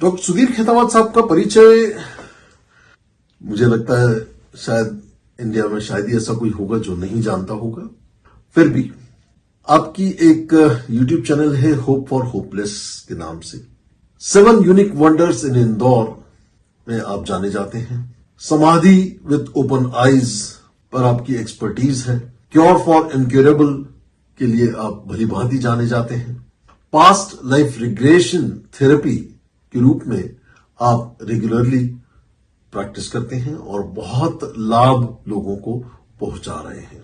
Doctor Sudhir Khetawat साहब का परिचय मुझे लगता है शायद इंडिया में शायद ही ऐसा कोई होगा जो नहीं जानता होगा। फिर भी आपकी एक यूट्यूब चैनल है होप फॉर होपलेस के नाम से। 7 यूनिक वंडर्स इन इंदौर में आप जाने जाते हैं। समाधि विद ओपन आईज पर आपकी एक्सपर्टीज है। क्योर फॉर इनक्योरेबल के लिए आप भली भांति जाने जाते हैं। पास्ट लाइफ रिग्रेशन थेरेपी के रूप में आप रेगुलरली प्रैक्टिस करते हैं और बहुत लाभ लोगों को पहुंचा रहे हैं।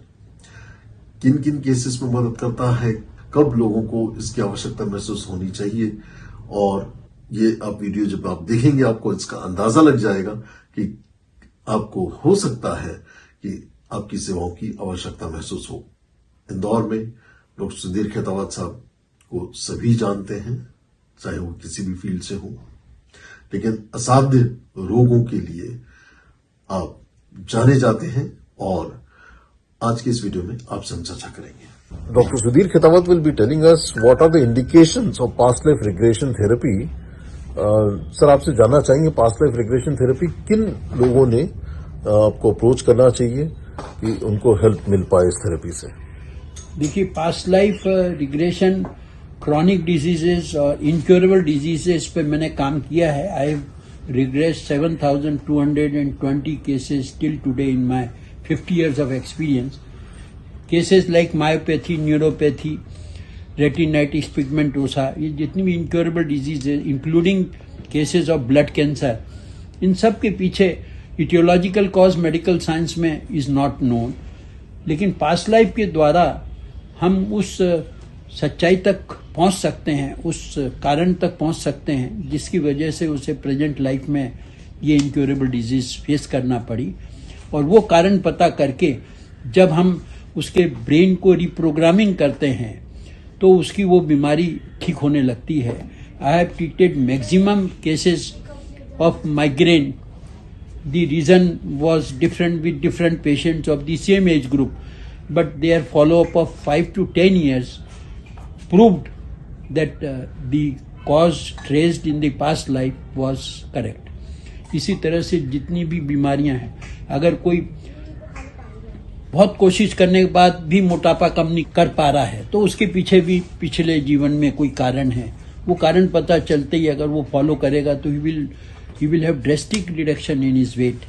किन किन केसेस में मदद करता है, कब लोगों को इसकी आवश्यकता महसूस होनी चाहिए, और ये आप वीडियो जब आप देखेंगे आपको इसका अंदाजा लग जाएगा कि आपको हो सकता है कि आपकी सेवाओं की आवश्यकता महसूस हो। इंदौर में डॉक्टर सुधीर खेतावत साहब को सभी जानते हैं, चाहे वो किसी भी फील्ड से हो, लेकिन असाध्य रोगों के लिए आप जाने जाते हैं और आज के इस वीडियो में आपसे हम चर्चा करेंगे। Doctor Sudhir Khetawat will be telling us what are the indications of past life regression therapy. Sir, आपसे जानना चाहेंगे पास्ट लाइफ रिग्रेशन थेरेपी किन लोगों ने आपको अप्रोच करना चाहिए कि उनको हेल्प मिल पाए इस थेरेपी से। देखिए, past life regression chronic diseases और इनक्योरेबल डिजीजेस पे मैंने काम किया है। I have regressed 7,220 cases till today in my 50 years of experience. Cases like myopathy, neuropathy, retinitis pigmentosa, ये जितनी भी incurable diseases, including cases of blood cancer, इन सब के पीछे etiological cause medical science में is not known, लेकिन past life के द्वारा हम उस सच्चाई तक पहुंच सकते हैं, उस कारण तक पहुंच सकते हैं जिसकी वजह से उसे प्रेजेंट लाइफ में ये इनक्योरेबल डिजीज फेस करना पड़ी। और वो कारण पता करके जब हम उसके ब्रेन को रिप्रोग्रामिंग करते हैं तो उसकी वो बीमारी ठीक होने लगती है। I have treated maximum cases of migraine. The reason was different with different patients of the same age group, but their follow up of 5 to 10 years proved that the cause traced in the past life was correct. इसी तरह से जितनी भी बीमारियां हैं, अगर कोई बहुत कोशिश करने के बाद भी मोटापा कम नहीं कर पा रहा है तो उसके पीछे भी पिछले जीवन में कोई कारण है। वो कारण पता चलते ही अगर वो फॉलो करेगा तो he will have drastic reduction in his weight.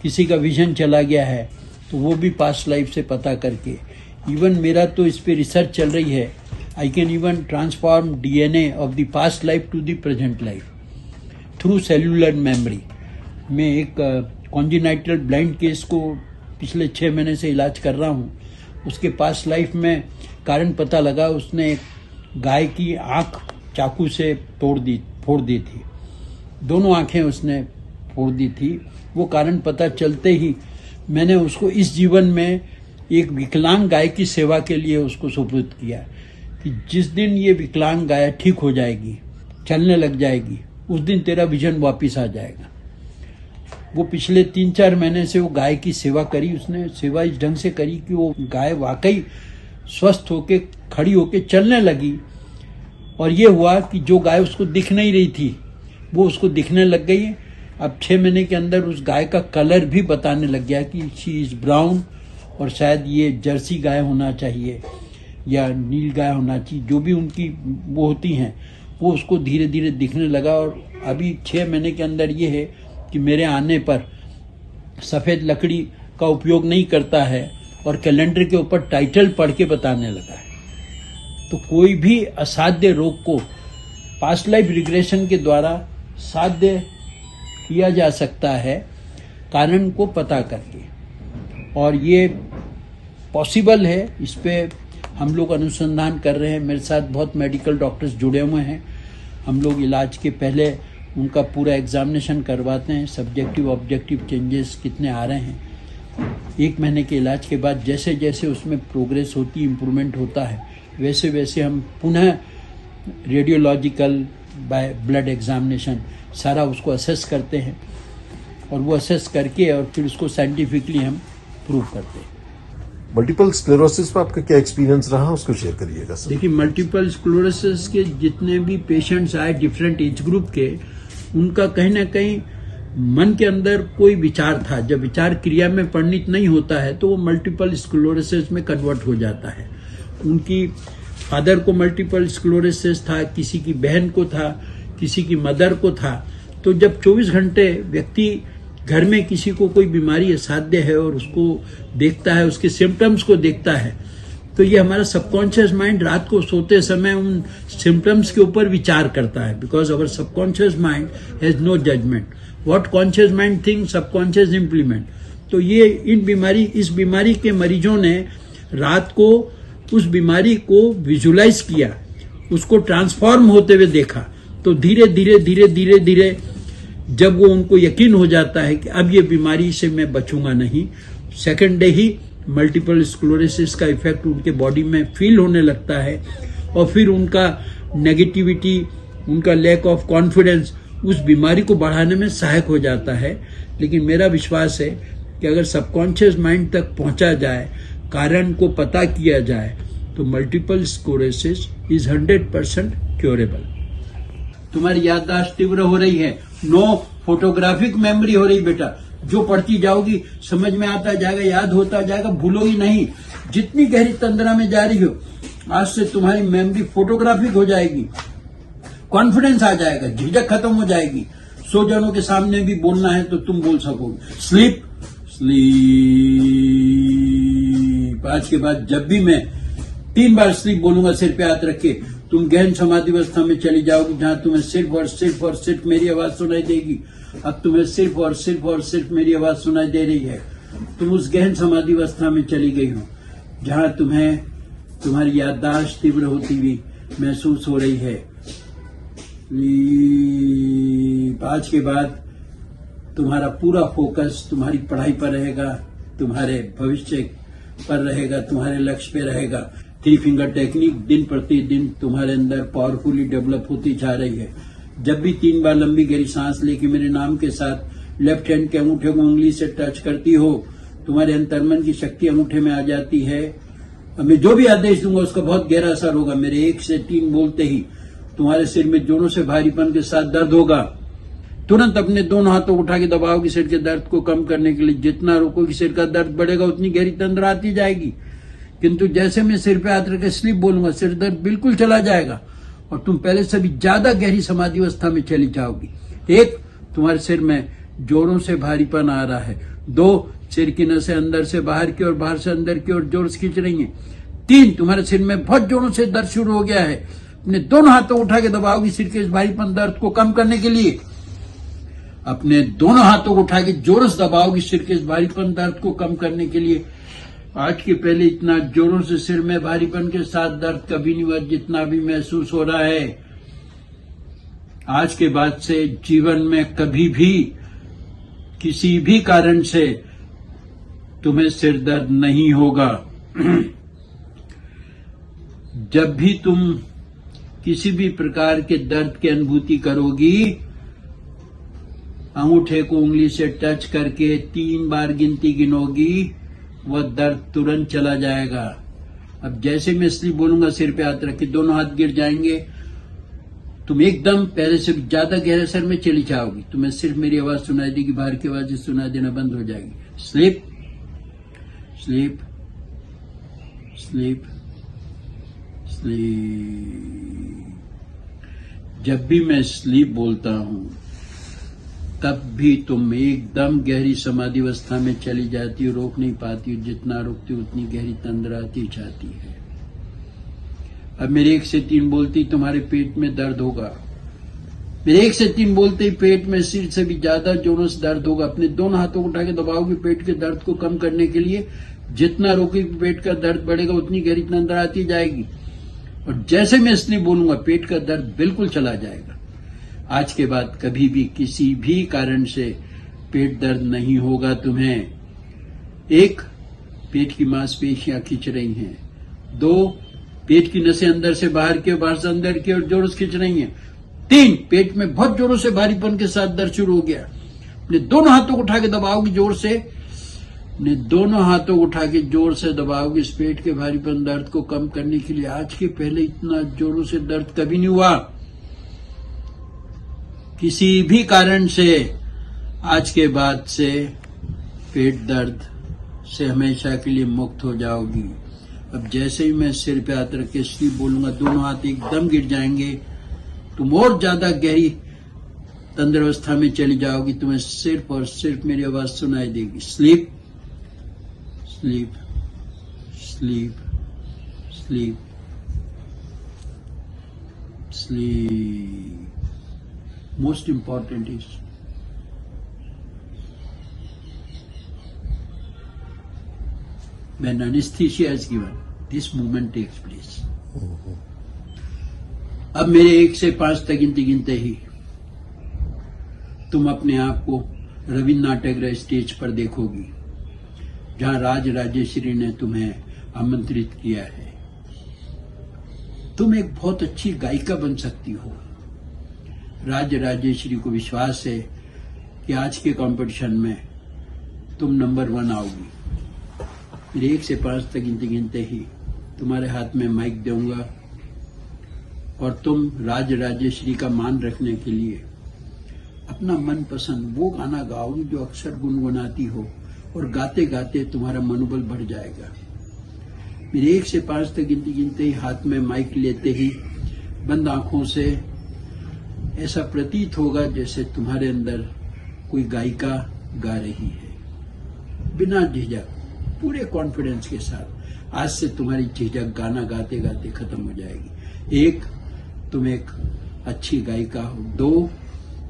किसी का विजन चला गया है तो वो भी पास्ट लाइफ से पता करके, इवन मेरा तो इस पे रिसर्च चल रही है, I can even transform DNA of the past life to the present life through cellular memory. मैं एक congenital blind केस को पिछले 6 महीने से इलाज कर रहा हूँ। उसके पास्ट लाइफ में कारण पता लगा, उसने एक गाय की आंख चाकू से फोड़ दी थी। दोनों आंखें उसने फोड़ दी थी। वो कारण पता चलते ही मैंने उसको इस जीवन में एक विकलांग गाय की सेवा के लिए उसको सुपुर्द किया कि जिस दिन ये विकलांग गाय ठीक हो जाएगी, चलने लग जाएगी, उस दिन तेरा विजन वापिस आ जाएगा। वो पिछले 3-4 महीने से वो गाय की सेवा करी। उसने सेवा इस ढंग से करी कि वो गाय वाकई स्वस्थ होके खड़ी होके चलने लगी। और ये हुआ कि जो गाय उसको दिख नहीं रही थी वो उसको दिखने लग गई। अब 6 महीने के अंदर उस गाय का कलर भी बताने लग गया कि शी इज ब्राउन, और शायद ये जर्सी गाय होना चाहिए या नील गाय होना चाहिए, जो भी उनकी वो होती हैं, वो उसको धीरे धीरे दिखने लगा। और अभी 6 महीने के अंदर ये है कि मेरे आने पर सफ़ेद लकड़ी का उपयोग नहीं करता है और कैलेंडर के ऊपर टाइटल पढ़ के बताने लगा है। तो कोई भी असाध्य रोग को पास्ट लाइफ रिग्रेशन के द्वारा साध्य किया जा सकता है, कारण को पता करके, और ये पॉसिबल है। इस पे हम लोग अनुसंधान कर रहे हैं। मेरे साथ बहुत मेडिकल डॉक्टर्स जुड़े हुए हैं। हम लोग इलाज के पहले उनका पूरा एग्जामिनेशन करवाते हैं, सब्जेक्टिव ऑब्जेक्टिव चेंजेस कितने आ रहे हैं। 1 महीने के इलाज के बाद जैसे जैसे उसमें प्रोग्रेस होती, इम्प्रूवमेंट होता है, वैसे वैसे हम पुनः रेडियोलॉजिकल बाय ब्लड एग्जामिनेशन सारा उसको असेस करते हैं, और वो असेस करके और फिर उसको साइंटिफिकली हम प्रूव करते हैं। मल्टीपल स्क्लेरोसिस पर आपका क्या एक्सपीरियंस रहा, उसको शेयर करिएगा सर। देखिए, मल्टीपल स्क्लेरोसिस के जितने भी पेशेंट्स आए डिफरेंट एज ग्रुप के, उनका कहीं ना कहीं मन के अंदर कोई विचार था। जब विचार क्रिया में परिणित नहीं होता है तो वो मल्टीपल स्क्लेरोसिस में कन्वर्ट हो जाता है। उनकी फादर को मल्टीपल स्क्लेरोसिस था, किसी की बहन को था, किसी की मदर को था। तो जब 24 घंटे व्यक्ति घर में किसी को कोई बीमारी असाध्य है और उसको देखता है, उसके सिम्टम्स को देखता है, तो ये हमारा सबकॉन्शियस माइंड रात को सोते समय उन सिम्टम्स के ऊपर विचार करता है। Because our subconscious mind has no judgement. What conscious mind think, subconscious implement. तो ये इस बीमारी के मरीजों ने रात को उस बीमारी को विजुलाइज किया, उसको ट्रांसफॉर्म होते हुए देखा। तो धीरे धीरे जब वो उनको यकीन हो जाता है कि अब ये बीमारी से मैं बचूंगा नहीं, सेकंड डे ही मल्टीपल स्क्लेरोसिस का इफेक्ट उनके बॉडी में फील होने लगता है और फिर उनका नेगेटिविटी, उनका लैक ऑफ कॉन्फिडेंस उस बीमारी को बढ़ाने में सहायक हो जाता है। लेकिन मेरा विश्वास है कि अगर सबकॉन्शियस माइंड तक पहुंचा जाए, कारण को पता किया जाए, तो मल्टीपल स्क्लेरोसिस इज 100% क्योरेबल। तुम्हारी याददाश्त तीव्र हो रही है, नो फोटोग्राफिक मेमोरी हो रही बेटा। जो पढ़ती जाओगी समझ में आता जाएगा, याद होता जाएगा, भूलोगी नहीं। जितनी गहरी तंद्रा में जा रही हो, आज से तुम्हारी मेमोरी फोटोग्राफिक हो जाएगी, कॉन्फिडेंस आ जाएगा, झिझक खत्म हो जाएगी। 100 जनों के सामने भी बोलना है तो तुम बोल सकोगे। Sleep sleep. आज के बाद जब भी मैं 3 बार स्लीप बोलूंगा सिर पे हाथ रख के, तुम गहन समाधि अवस्था में चली जाओगी, जहां तुम्हें सिर्फ और सिर्फ और सिर्फ मेरी आवाज सुनाई देगी। अब तुम्हें सिर्फ और सिर्फ और सिर्फ मेरी आवाज सुनाई दे रही है। तुम उस गहन समाधि अवस्था में चली गई हो जहां तुम्हें तुम्हारी याददाश्त तीव्र होती हुई महसूस हो रही है। आज के बाद तुम्हारा पूरा फोकस तुम्हारी पढ़ाई पर रहेगा, तुम्हारे भविष्य पर रहेगा, तुम्हारे लक्ष्य पे रहेगा। 3 फिंगर टेक्निक दिन प्रतिदिन तुम्हारे अंदर पावरफुली डेवलप होती जा रही है। जब भी 3 बार लंबी गहरी सांस लेके मेरे नाम के साथ लेफ्ट हैंड के अंगूठे को उंगली से टच करती हो, तुम्हारे अंतर्मन की शक्ति अंगूठे में आ जाती है। अब मैं जो भी आदेश दूंगा उसका बहुत गहरा असर होगा। मेरे 1 से 3 बोलते ही तुम्हारे सिर में जोरों से भारीपन के साथ दर्द होगा। तुरंत अपने दोनों हाथों को उठा के दबाओगी सिर के दर्द को कम करने के लिए। जितना रोकोगी सिर का दर्द बढ़ेगा, उतनी गहरी तंद्रा आती जाएगी। किंतु जैसे मैं सिर पे हाथ रख के स्लीप बोलूंगा, सिर दर्द बिल्कुल चला जाएगा और तुम पहले से भी ज्यादा गहरी समाधि अवस्था में चली जाओगी। 1, तुम्हारे सिर में जोरों से भारीपन आ रहा है। 2, सिर की नसें अंदर से बाहर की और बाहर से अंदर की ओर जोर से खींच रही हैं। 3, तुम्हारे सिर में बहुत जोरों से दर्द शुरू हो गया है। अपने दोनों हाथों उठा के दबाओगी सिर के इस भारीपन दर्द को कम करने के लिए। अपने दोनों हाथों को उठा के जोरों से दबाओगी सिर के इस भारीपन दर्द को कम करने के लिए। आज के पहले इतना जोरों से सिर में भारीपन के साथ दर्द कभी नहीं हुआ जितना भी महसूस हो रहा है। आज के बाद से जीवन में कभी भी किसी भी कारण से तुम्हें सिर दर्द नहीं होगा। जब भी तुम किसी भी प्रकार के दर्द की अनुभूति करोगी, अंगूठे को उंगली से टच करके 3 बार गिनती गिनोगी, वह दर्द तुरंत चला जाएगा। अब जैसे मैं स्लीप बोलूंगा, सिर पे हाथ रख के दोनों हाथ गिर जाएंगे, तुम एकदम पहले से भी ज्यादा गहरे सर में चली जाओगी। तुम्हें सिर्फ मेरी आवाज सुनाई देगी, बाहर की आवाज सुनाई देना बंद हो जाएगी। Sleep sleep sleep sleep. जब भी मैं स्लीप बोलता हूं तब भी तुम एकदम गहरी समाधि अवस्था में चली जाती हो, रोक नहीं पाती हो। जितना रोकती हो उतनी गहरी तंद्रा आती जाती है। अब मेरे 1 से 3 बोलते ही तुम्हारे पेट में दर्द होगा। मेरे 1 से 3 बोलते ही पेट में सिर से भी ज्यादा जोरों से दर्द होगा। अपने दोनों हाथों को उठा के दबाओगे पेट के दर्द को कम करने के लिए। जितना रोकेगी पेट का दर्द बढ़ेगा, उतनी गहरी तंद्रा आती जाएगी। और जैसे मैं इसलिए बोलूंगा, पेट का दर्द बिल्कुल चला जाएगा। आज के बाद कभी भी किसी भी कारण से पेट दर्द नहीं होगा तुम्हें। 1, पेट की मांसपेशियां खिंच रही हैं। 2, पेट की नसें अंदर से बाहर की और बाहर से अंदर की ओर जोरों से खिंच रही हैं। 3, पेट में बहुत जोरों से भारीपन के साथ दर्द शुरू हो गया। अपने दोनों हाथों को उठा के दबाओगी जोर से। अपने दोनों हाथों को उठा के जोर से दबाओगी इस पेट के भारीपन दर्द को कम करने के लिए। आज के पहले इतना जोरों से दर्द कभी नहीं हुआ। किसी भी कारण से आज के बाद से पेट दर्द से हमेशा के लिए मुक्त हो जाओगी। अब जैसे ही मैं सिर पे हाथ रख के स्लीप बोलूंगा, दोनों हाथ एकदम गिर जाएंगे। तुम और ज्यादा गहरी तंद्रावस्था में चली जाओगी। तुम्हें सिर्फ और सिर्फ मेरी आवाज सुनाई देगी। Sleep, sleep, sleep, sleep, sleep. Most important is when anesthesia is given, this movement takes place. अब मेरे 1 से 5 तक गिनते गिनते ही तुम अपने आप को रविन्द्रनाथ टैगोर स्टेज पर देखोगी, जहां राज राजेश्वरी ने तुम्हें आमंत्रित किया है। तुम एक बहुत अच्छी गायिका बन सकती हो। राज राजेश्वरी को विश्वास है कि आज के कंपटीशन में तुम नंबर 1 आओगी। मेरे 1 से 5 तक गिनते गिनते ही तुम्हारे हाथ में माइक दूंगा और तुम राज राजेश्वरी का मान रखने के लिए अपना मनपसंद वो गाना गाओगी जो अक्सर गुनगुनाती हो, और गाते गाते तुम्हारा मनोबल बढ़ जाएगा। मेरे 1 से 5 तक गिनते गिनते ही हाथ में माइक लेते ही बंद आंखों से ऐसा प्रतीत होगा जैसे तुम्हारे अंदर कोई गायिका गा रही है, बिना झिझक, पूरे कॉन्फिडेंस के साथ। आज से तुम्हारी झिझक गाना गाते गाते खत्म हो जाएगी। 1, तुम एक अच्छी गायिका हो। 2,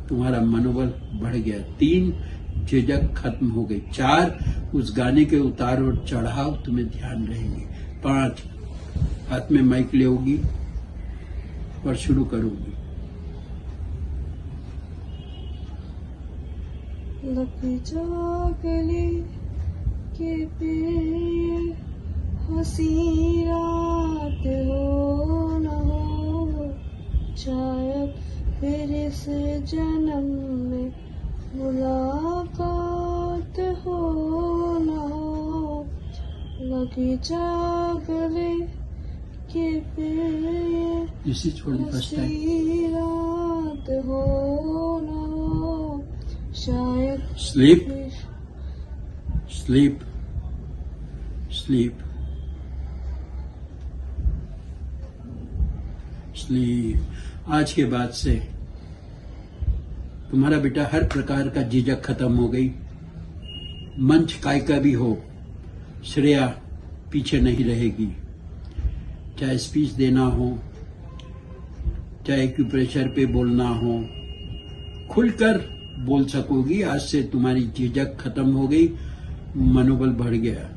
तुम्हारा मनोबल बढ़ गया। 3, झिझक खत्म हो गई। 4, उस गाने के उतार और चढ़ाव तुम्हें ध्यान रहेंगे। 5, हाथ में माइक लेओगी और शुरू करोगी। लपी जागली के पे हंसी रात हो न हो, शायद फिर इस जन्म में मुलाकात हो न हो। लगी जागले के पे हंसी रात हो न हो, शायद स्लीप, स्लीप, स्लीप, स्लीप। आज के बाद से तुम्हारा बेटा हर प्रकार का झिझक खत्म हो गई। मंच काय का भी हो, श्रेया पीछे नहीं रहेगी। चाहे स्पीच देना हो, चाहे एक्यूप्रेशर पे बोलना हो, खुलकर बोल सकोगी। आज से तुम्हारी झिझक खत्म हो गई, मनोबल बढ़ गया।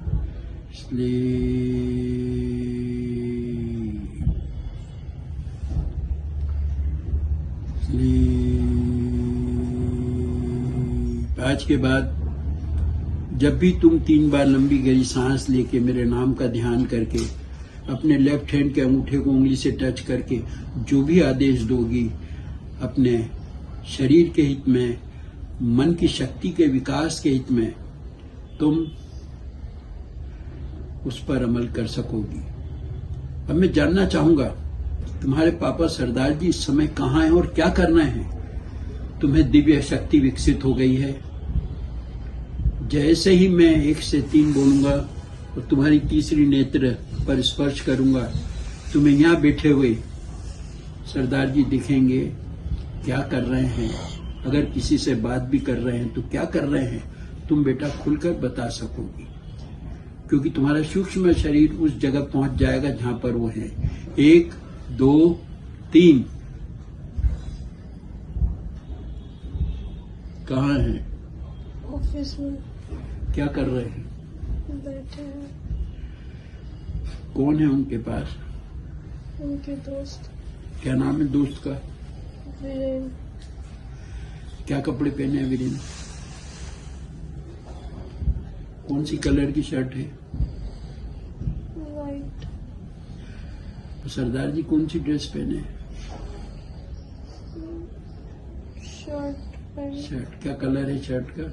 आज के बाद जब भी तुम 3 बार लंबी गहरी सांस लेके मेरे नाम का ध्यान करके अपने लेफ्ट हैंड के अंगूठे को उंगली से टच करके जो भी आदेश दोगी, अपने शरीर के हित में, मन की शक्ति के विकास के हित में, तुम उस पर अमल कर सकोगी। अब मैं जानना चाहूंगा तुम्हारे पापा सरदार जी इस समय कहाँ हैं और क्या करना है। तुम्हें दिव्य शक्ति विकसित हो गई है। जैसे ही मैं 1 से 3 बोलूंगा और तुम्हारी तीसरी नेत्र पर स्पर्श करूंगा, तुम्हें यहाँ बैठे हुए सरदार जी दिखेंगे। क्या कर रहे हैं, अगर किसी से बात भी कर रहे हैं तो क्या कर रहे हैं, तुम बेटा खुलकर बता सकोगी, क्योंकि तुम्हारा सूक्ष्म शरीर उस जगह पहुंच जाएगा जहां पर वो है। 1, 2, 3। कहाँ है? ऑफिस में क्या कर रहे हैं? बैठे हैं। कौन है उनके पास? उनके दोस्त। क्या नाम है दोस्त का? वीरेन। क्या कपड़े पहने हैं वीरेन? कौन सी कलर की शर्ट है? वाइट। सरदार जी कौन सी ड्रेस पहने हैं? शर्ट पहने। शर्ट क्या कलर है शर्ट का?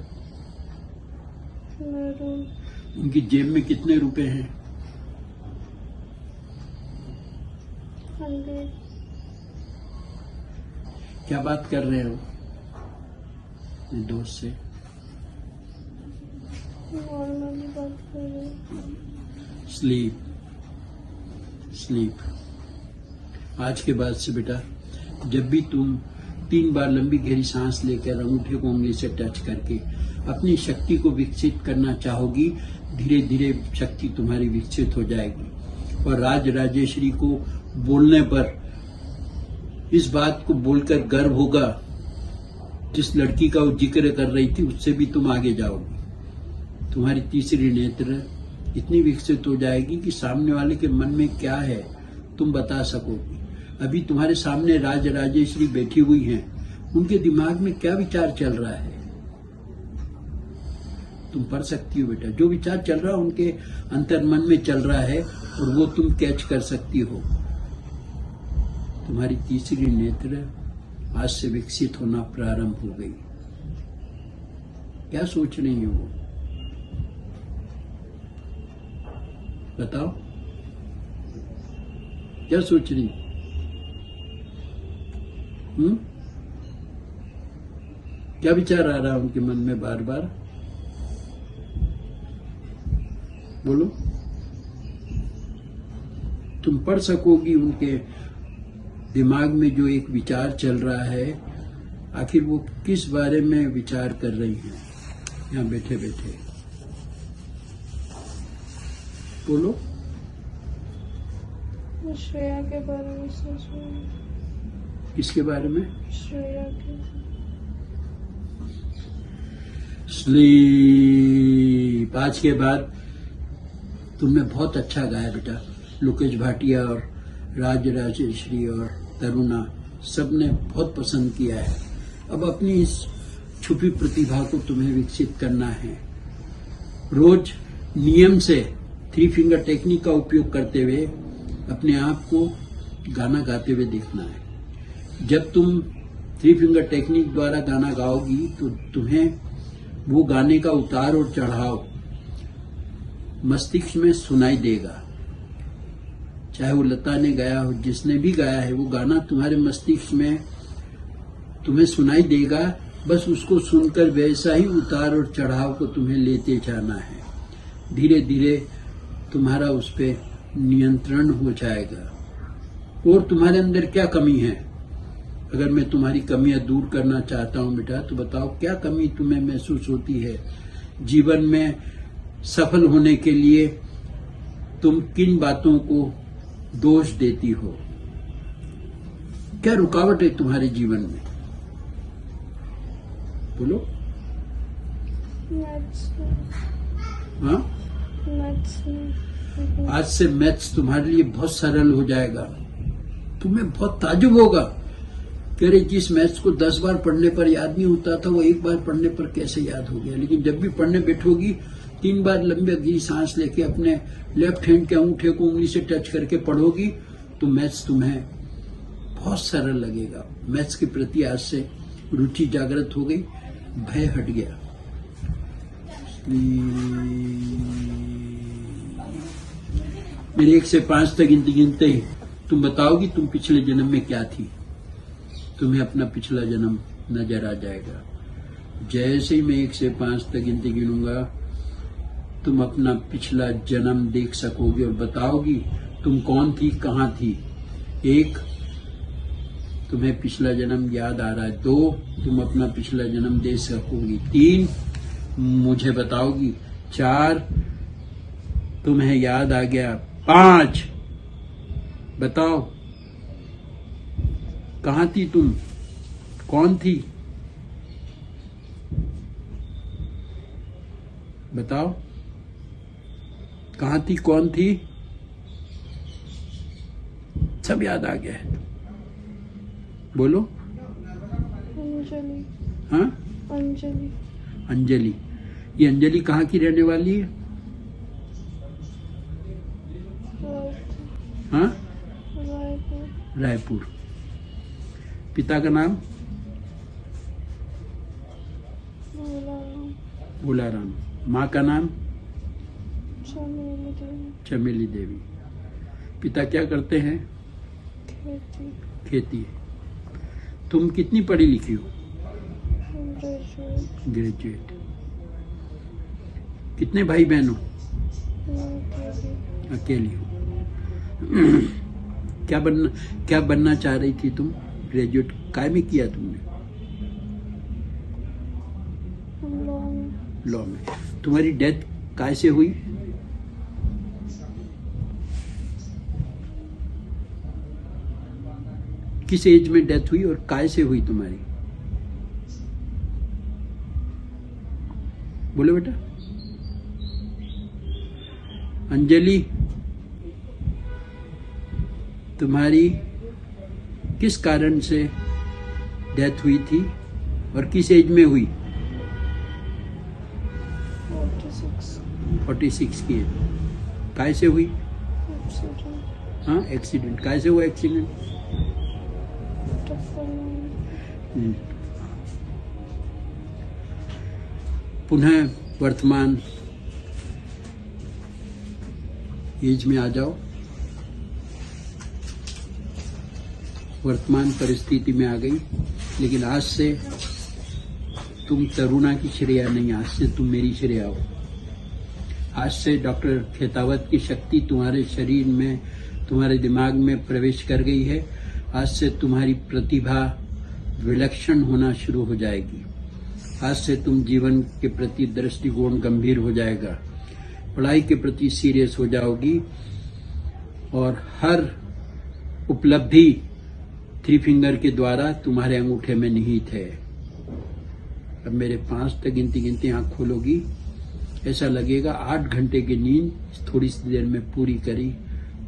मैरून। उनकी जेब में कितने रुपए हैं? 100। क्या बात कर रहे हो? अपने दोस्त से? नॉर्मली बात कर रहे हैं। स्लीप। आज के बाद से बेटा जब भी तुम 3 बार लंबी गहरी सांस लेकर अंगूठे को उंगली से टच करके अपनी शक्ति को विकसित करना चाहोगी, धीरे धीरे शक्ति तुम्हारी विकसित हो जाएगी। और राज राजेश्वरी को बोलने पर इस बात को बोलकर गर्व होगा, जिस लड़की का वो जिक्र कर रही थी उससे भी तुम आगे जाओगी। तुम्हारी तीसरी नेत्र इतनी विकसित हो जाएगी कि सामने वाले के मन में क्या है तुम बता सकोगी। अभी तुम्हारे सामने राज राजेश्वरी बैठी हुई हैं, उनके दिमाग में क्या विचार चल रहा है तुम पढ़ सकती हो बेटा। जो विचार चल रहा है उनके अंतर्मन में चल रहा है और वो तुम कैच कर सकती हो। तुम्हारी तीसरी नेत्र आज से विकसित होना प्रारंभ हो गई। क्या सोच रही है वो बताओ, क्या सोच रही? क्या विचार आ रहा है उनके मन में बार बार? बोलो। तुम पढ़ सकोगी उनके दिमाग में जो एक विचार चल रहा है, आखिर वो किस बारे में विचार कर रही हैं यहाँ बैठे बैठे। बोलो। मैं श्रेया के बारे में सोच रही हूँ। किसके बारे में? श्रेया के। स्लीप। आज के बाद तुमने बहुत अच्छा गाया बेटा। लोकेश भाटिया और राज राजेश्वरी और तरुणा सबने बहुत पसंद किया है। अब अपनी इस छुपी प्रतिभा को तुम्हें विकसित करना है। रोज नियम से 3 फिंगर टेक्निक का उपयोग करते हुए अपने आप को गाना गाते हुए देखना है। जब तुम 3 फिंगर टेक्निक द्वारा गाना गाओगी तो तुम्हें वो गाने का उतार और चढ़ाव मस्तिष्क में सुनाई देगा। चाहे वो लता ने गाया हो, जिसने भी गाया है, वो गाना तुम्हारे मस्तिष्क में तुम्हें सुनाई देगा। बस उसको सुनकर वैसा ही उतार और चढ़ाव को तुम्हें लेते जाना है। धीरे धीरे तुम्हारा उस पर नियंत्रण हो जाएगा। और तुम्हारे अंदर क्या कमी है? अगर मैं तुम्हारी कमियां दूर करना चाहता हूं बेटा, तो बताओ क्या कमी तुम्हें महसूस होती है? जीवन में सफल होने के लिए तुम किन बातों को दोष देती हो? क्या रुकावट है तुम्हारे जीवन में? बोलो। मैथ्स। हाँ, आज से मैथ्स तुम्हारे लिए बहुत सरल हो जाएगा। तुम्हें बहुत ताजुब होगा कि अरे जिस मैथ्स को 10 बार पढ़ने पर याद नहीं होता था, वो एक बार पढ़ने पर कैसे याद हो गया। लेकिन जब भी पढ़ने बैठोगी, 3 बार लंबी गहरी सांस लेके अपने लेफ्ट हैंड के अंगूठे को उंगली से टच करके पढ़ोगी तो मैथ्स तुम्हें बहुत सरल लगेगा। मैथ्स के प्रति आज से रुचि जागृत हो गई, भय हट गया। मेरे 1 से 5 तक गिनते ही तुम बताओगी तुम पिछले जन्म में क्या थी। तुम्हें अपना पिछला जन्म नजर आ जाएगा। जैसे ही मैं 1 से 5 तक गिनूंगा, तुम अपना पिछला जन्म देख सकोगे और बताओगी तुम कौन थी, कहां थी। 1, तुम्हें पिछला जन्म याद आ रहा है। 2, तुम अपना पिछला जन्म देख सकोगी। 3, मुझे बताओगी। 4, तुम्हें याद आ गया। 5, बताओ कहां थी तुम, कौन थी, बताओ कहां थी, कौन थी। सब याद आ गया है। बोलो। अंजलि। हाँ, अंजलि। अंजलि। ये अंजलि कहाँ की रहने वाली है? हाँ, रायपुर। रायपुर। पिता का नाम? भोलाराम। माँ का नाम? चमेली देवी। चमेली देवी। पिता क्या करते हैं? खेती। खेती। तुम कितनी पढ़ी लिखी हो? ग्रेजुएट। ग्रेजुएट। कितने भाई बहन हो? मैं अकेली हो। क्या बनना चाह रही थी तुम? ग्रेजुएट काय में किया तुमने? लॉन्ग लॉ में। तुम्हारी डेथ काय से हुई? किस एज में डेथ हुई और काय से हुई तुम्हारी? बोलो बेटा। अंजलि, तुम्हारी किस कारण से डेथ हुई थी और किस एज में हुई? 46 46 की एज। काय से हुई? एक्सीडेंट। हाँ, एक्सीडेंट। काय से हुआ एक्सीडेंट? पुनः वर्तमान एज में आ जाओ। वर्तमान परिस्थिति में आ गई, लेकिन आज से तुम तरुणा की श्रेया नहीं, आज से तुम मेरी श्रेया हो। आज से डॉक्टर खेतावत की शक्ति तुम्हारे शरीर में, तुम्हारे दिमाग में प्रवेश कर गई है। आज से तुम्हारी प्रतिभा विलक्षण होना शुरू हो जाएगी। आज से तुम जीवन के प्रति दृष्टिकोण गंभीर हो जाएगा, पढ़ाई के प्रति सीरियस हो जाओगी और हर उपलब्धि थ्री फिंगर के द्वारा तुम्हारे अंगूठे में निहित है। अब मेरे 5 तक गिनती आंख खोलोगी, ऐसा लगेगा 8 घंटे की नींद थोड़ी सी देर में पूरी करी,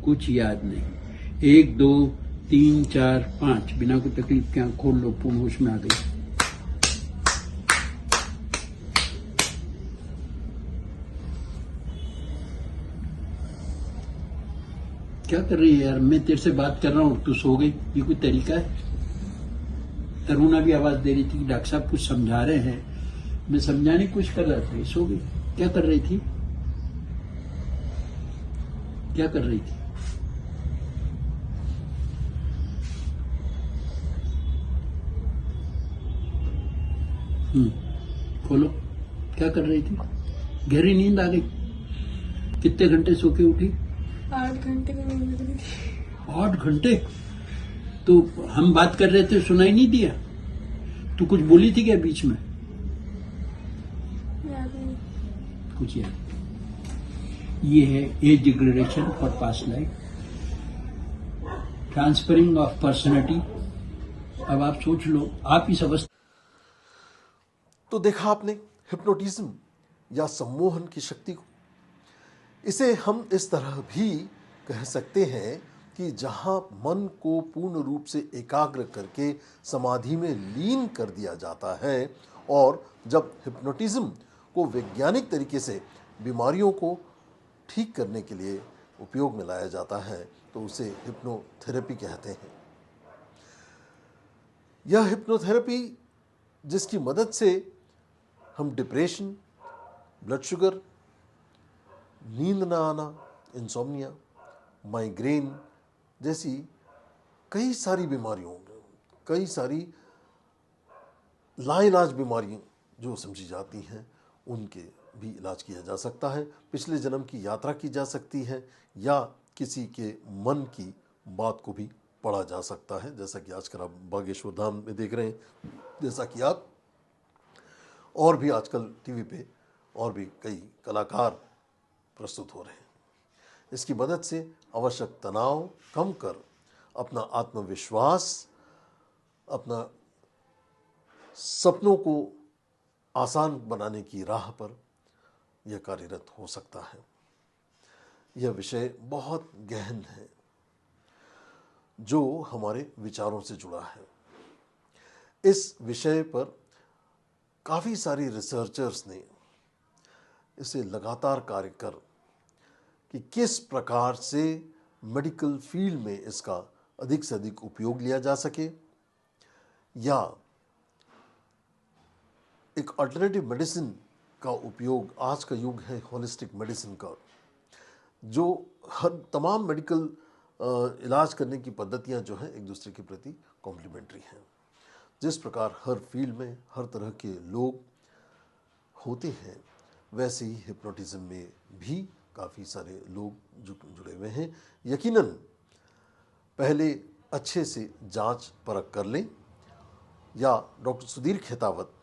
कुछ याद नहीं। 1 2 3 4 5 बिना कोई तकलीफ के आंख खोल लो, पूर्ण होश में आ गई। क्या कर रही है यार? मैं तेरे से बात कर रहा हूँ, तू सो गई। ये कोई तरीका है? तरुणा भी आवाज दे रही थी कि डॉक्टर साहब कुछ समझा रहे हैं, मैं समझाने की कोशिश कर रहा था, ये सो गई। क्या कर रही थी? क्या कर रही थी? खोलो। क्या कर रही थी? गहरी नींद आ गई? कितने घंटे सो के उठी? 8 घंटे की नींद लग रही थी। 8 घंटे? तो हम बात कर रहे थे, सुनाई नहीं दिया? तू कुछ बोली थी क्या बीच में? याद नहीं। कुछ याद नहीं। ये है age degradation for past life, transferring of personality. अब आप सोच लो, आप इस अवस्था। तो देखा आपने हिप्नोटिज्म या सम्मोहन की शक्ति को। इसे हम इस तरह भी कह सकते हैं कि जहां मन को पूर्ण रूप से एकाग्र करके समाधि में लीन कर दिया जाता है, और जब हिप्नोटिज्म को वैज्ञानिक तरीके से बीमारियों को ठीक करने के लिए उपयोग में लाया जाता है, तो उसे हिप्नोथेरेपी कहते हैं। यह हिप्नोथेरेपी जिसकी मदद से हम डिप्रेशन, ब्लड शुगर, नींद न आना, इंसोम्निया, माइग्रेन जैसी कई सारी बीमारियों, कई सारी लाइलाज बीमारियां जो समझी जाती हैं, उनके भी इलाज किया जा सकता है। पिछले जन्म की यात्रा की जा सकती है, या किसी के मन की बात को भी पढ़ा जा सकता है, जैसा कि आजकल आप बागेश्वर धाम में देख रहे हैं, जैसा कि आप और भी आजकल टीवी पे और भी कई कलाकार प्रस्तुत हो रहे हैं। इसकी मदद से आवश्यक तनाव कम कर अपना आत्मविश्वास, अपना सपनों को आसान बनाने की राह पर यह कार्यरत हो सकता है। यह विषय बहुत गहन है, जो हमारे विचारों से जुड़ा है। इस विषय पर काफ़ी सारी रिसर्चर्स ने इसे लगातार कार्य कर कि किस प्रकार से मेडिकल फील्ड में इसका अधिक से अधिक उपयोग लिया जा सके, या एक अल्टरनेटिव मेडिसिन का उपयोग। आज का युग है होलिस्टिक मेडिसिन का, जो हर तमाम मेडिकल इलाज करने की पद्धतियां जो हैं एक दूसरे के प्रति कॉम्प्लीमेंट्री हैं, जिस प्रकार हर फील्ड में हर तरह के लोग होते हैं, वैसे ही हिप्नोटिज्म में भी काफ़ी सारे लोग जुड़े हुए हैं। यकीनन पहले अच्छे से जांच परख कर लें या डॉक्टर सुधीर खेतावत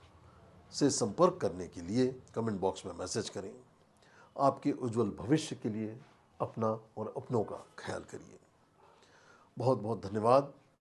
से संपर्क करने के लिए कमेंट बॉक्स में मैसेज करें। आपके उज्जवल भविष्य के लिए अपना और अपनों का ख्याल करिए। बहुत बहुत धन्यवाद।